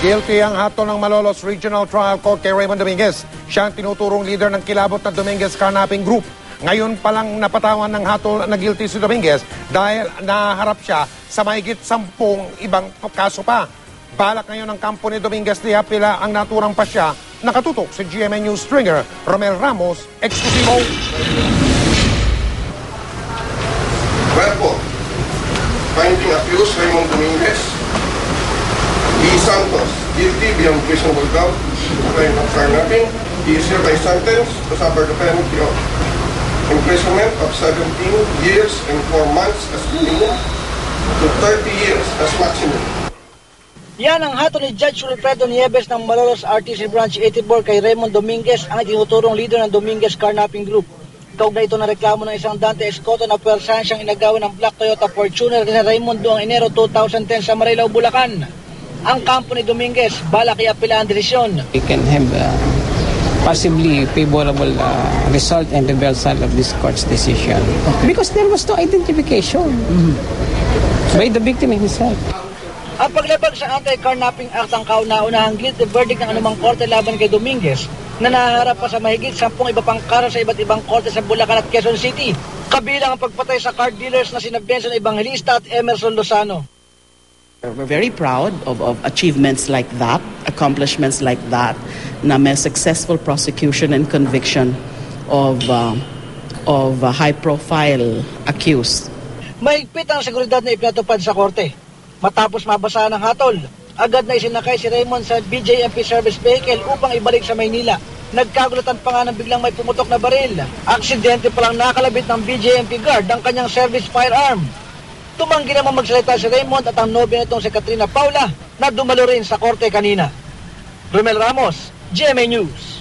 Guilty ang hatol ng Malolos Regional Trial Court kay Raymond Dominguez. Siya ang tinuturong leader ng kilabot na Dominguez Carnapping Group. Ngayon pa lang napatawan ng hatol na guilty si Dominguez dahil naharap siya sa mahigit 10 ibang kaso pa. Balak ngayon ng kampo ni Dominguez di apela ang naturang pasya. Nakatutok si GMA News stringer Romel Ramos, eksklusibo. Wherefore, finding accused Raymond Dominguez, D. Santos, guilty beyond reasonable doubt of the crime of carnapping, he is hereby sentenced to suffer the penalty of imprisonment of 17 years and 4 months as minimum to 30 years as maximum. Yan ang hatol ni Judge Wilfredo Nieves ng Malolos RTC Branch 84 kay Raymond Dominguez, ang itinuturong leader ng Dominguez Carnapping Group. Kaugnay ito na reklamo ng isang Dante Escoto na puwersahan siyang inagawan ng Black Toyota Fortuner ni Raymond noong Enero 2010 sa Marilao, Bulacan. Ang kampo ni Dominguez balak i-apela ang desisyon. We can have possibly favorable result and reversal of this court's decision because there was no identification by the victim himself. Ang paglabag sa Anti-Carnapping Act ang kauna-unahang guilty verdict ng anumang korte laban kay Dominguez na nahaharap pa sa mahigit 10 iba pang kaso sa iba't ibang korte sa Bulacan at Quezon City. Kabilang ang pagpatay sa car dealers na sina Benson Evangelista at Emerson Lozano. We're very proud of achievements like that, accomplishments like that, na may successful prosecution and conviction of high-profile accused. Mahigpit ang seguridad na ipinatupad sa korte. Matapos mabasahan ng hatol, agad na isinakay si Raymond sa BJMP service vehicle upang ibalik sa Maynila. Nagkagulutan pa nga nang biglang may pumutok na baril. Aksidente pa lang nakalabit ng BJMP guard ang kanyang service firearm. Tumanggi naman magsalita si Raymond at ang nobya nitong si Katrina Paula na dumalo rin sa korte kanina. Romel Ramos, GMA News.